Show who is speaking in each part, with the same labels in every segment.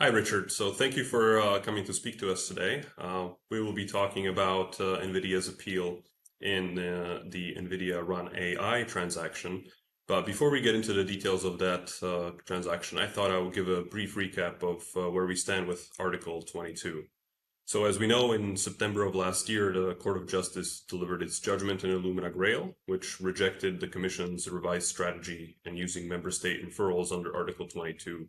Speaker 1: Hi, Richard. So thank you for coming to speak to us today. We will be talking about NVIDIA's appeal in the NVIDIA Run AI transaction. But before we get into the details of that transaction, I thought I would give a brief recap of where we stand with Article 22. So as we know, in September of last year, the Court of Justice delivered its judgment in Illumina Grail, which rejected the Commission's revised strategy in using member state referrals under Article 22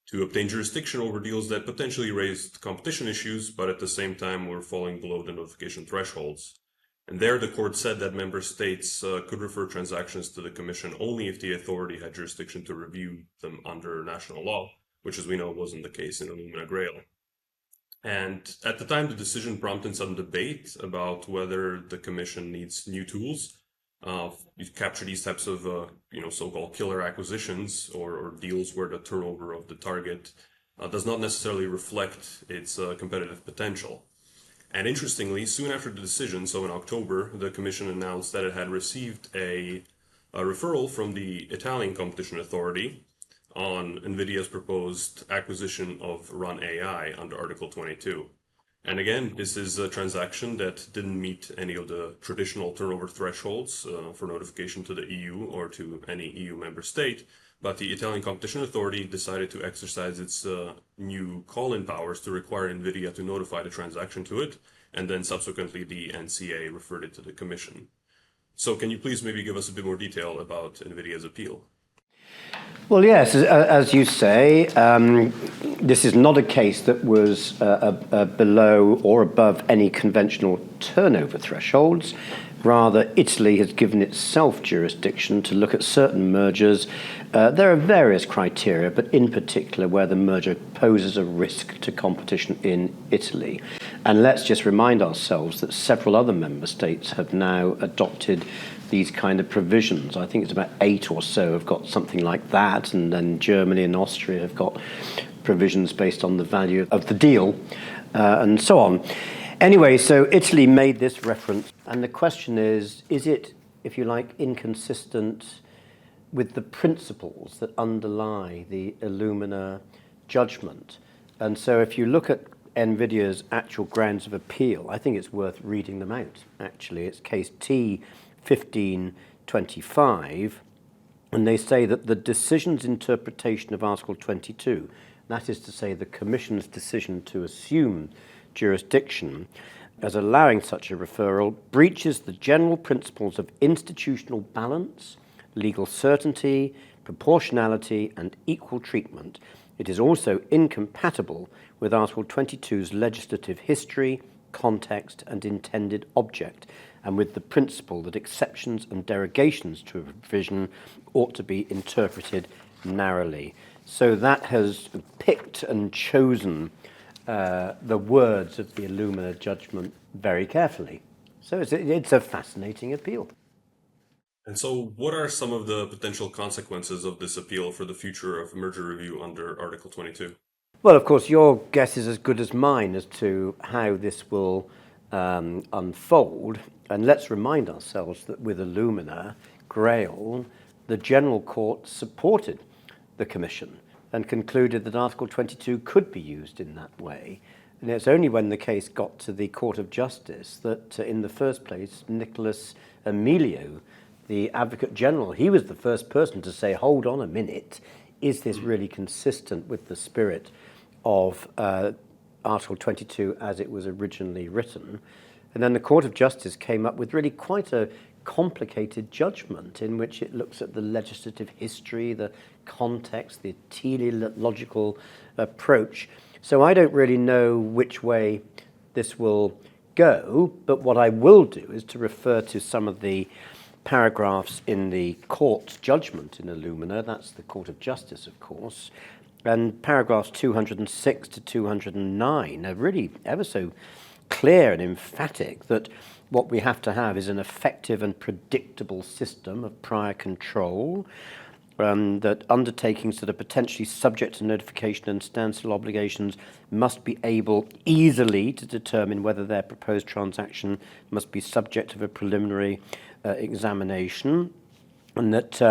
Speaker 1: to obtain jurisdiction over deals that potentially raised competition issues, but at the same time were falling below the notification thresholds. And there, the court said that member states could refer transactions to the Commission only if the authority had jurisdiction to review them under national law, which, as we know, wasn't the case in Illumina Grail. And at the time, the decision prompted some debate about whether the Commission needs new tools to capture these types of, so-called killer acquisitions or deals where the turnover of the target does not necessarily reflect its competitive potential. And interestingly, soon after the decision, so in October, the Commission announced that it had received a referral from the Italian Competition Authority on Nvidia's proposed acquisition of Run AI under Article 22. And again, this is a transaction that didn't meet any of the traditional turnover thresholds for notification to the EU or to any EU member state, but the Italian Competition Authority decided to exercise its new call-in powers to require Nvidia to notify the transaction to it, and then subsequently the NCA referred it to the Commission. So can you please maybe give us a bit more detail about Nvidia's appeal?
Speaker 2: Well, yes, as you say, this is not a case that was below or above any conventional turnover thresholds. Rather, Italy has given itself jurisdiction to look at certain mergers. There are various criteria, but in particular where the merger poses a risk to competition in Italy. And let's just remind ourselves that several other member states have now adopted these kind of provisions. I think it's about 8 or so have got something like that, and then Germany and Austria have got provisions based on the value of the deal, and so on. Anyway, so Italy made this reference, and the question is it, if you like, inconsistent with the principles that underlie the Illumina judgment? And so if you look at Nvidia's actual grounds of appeal, I think it's worth reading them out, actually. It's case T1525, and they say that the decision's interpretation of Article 22, that is to say the Commission's decision to assume jurisdiction as allowing such a referral, breaches the general principles of institutional balance, legal certainty, proportionality, and equal treatment. It is also incompatible with Article 22's legislative history, context, and intended object, and with the principle that exceptions and derogations to a provision ought to be interpreted narrowly. So that has picked and chosen the words of the Illumina judgment very carefully. So it's a fascinating appeal.
Speaker 1: And so what are some of the potential consequences of this appeal for the future of merger review under Article 22?
Speaker 2: Well, of course, your guess is as good as mine as to how this will unfold. And let's remind ourselves that with Illumina Grail, the General Court supported the Commission and concluded that Article 22 could be used in that way. And it's only when the case got to the Court of Justice that, in the first place, Nicholas Emilio, the Advocate General, he was the first person to say, hold on a minute, is this really consistent with the spirit of Article 22 as it was originally written? And then the Court of Justice came up with really quite a complicated judgment in which it looks at the legislative history, the context, the teleological approach. So I don't really know which way this will go, but what I will do is to refer to some of the paragraphs in the court's judgment in Illumina. That's the Court of Justice, of course. And paragraphs 206 to 209 are really ever so clear and emphatic that what we have to have is an effective and predictable system of prior control, that undertakings that are potentially subject to notification and standstill obligations must be able easily to determine whether their proposed transaction must be subject of a preliminary examination, and that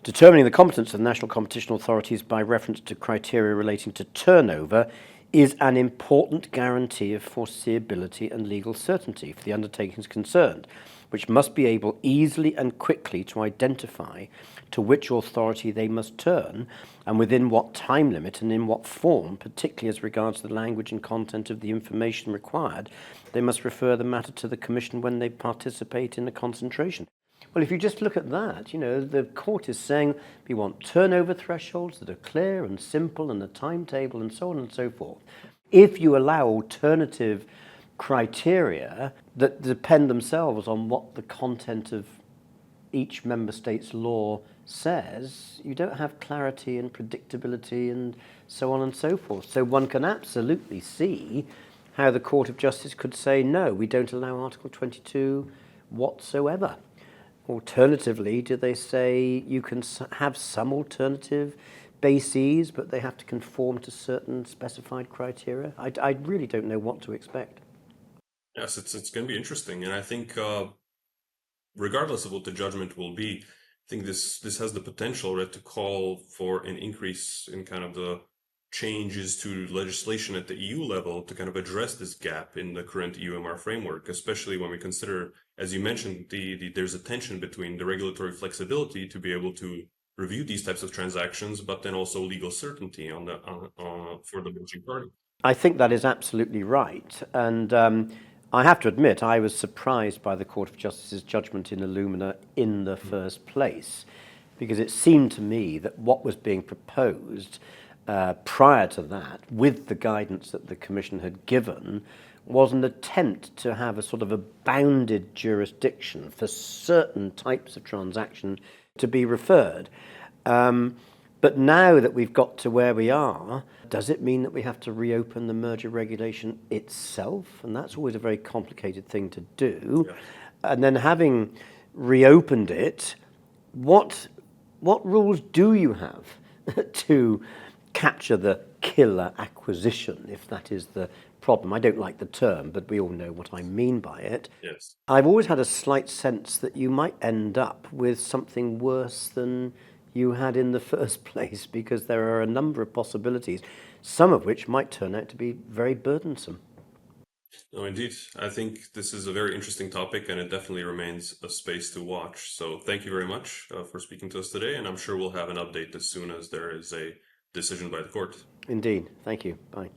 Speaker 2: Determining the competence of the national competition authorities by reference to criteria relating to turnover is an important guarantee of foreseeability and legal certainty for the undertakings concerned, which must be able easily and quickly to identify to which authority they must turn and within what time limit and in what form, particularly as regards the language and content of the information required. They must refer the matter to the Commission when they participate in a concentration. Well, if you just look at that, the court is saying we want turnover thresholds that are clear and simple and a timetable and so on and so forth. If you allow alternative criteria that depend themselves on what the content of each member state's law says, you don't have clarity and predictability and so on and so forth. So one can absolutely see how the Court of Justice could say, no, we don't allow Article 22 whatsoever. Alternatively, do they say you can have some alternative bases, but they have to conform to certain specified criteria? I really don't know what to expect.
Speaker 1: Yes, it's going to be interesting, and I think regardless of what the judgment will be, I think this has the potential, right, to call for an increase in kind of the changes to legislation at the EU level to kind of address this gap in the current EUMR framework, especially when we consider, as you mentioned, there's a tension between the regulatory flexibility to be able to review these types of transactions, but then also legal certainty on the for the merging party.
Speaker 2: I think that is absolutely right, and I have to admit I was surprised by the Court of Justice's judgment in Illumina in the first place, because it seemed to me that what was being proposed prior to that, with the guidance that the Commission had given, was an attempt to have a sort of a bounded jurisdiction for certain types of transaction to be referred. But now that we've got to where we are, does it mean that we have to reopen the merger regulation itself? And that's always a very complicated thing to do. Yeah. And then having reopened it, what rules do you have to capture the killer acquisition, if that is the problem? I don't like the term, but we all know what I mean by it.
Speaker 1: Yes.
Speaker 2: I've always had a slight sense that you might end up with something worse than you had in the first place, because there are a number of possibilities, some of which might turn out to be very burdensome.
Speaker 1: No, indeed. I think this is a very interesting topic, and it definitely remains a space to watch. So thank you very much for speaking to us today, and I'm sure we'll have an update as soon as there is a decision by the court.
Speaker 2: Indeed. Thank you. Bye.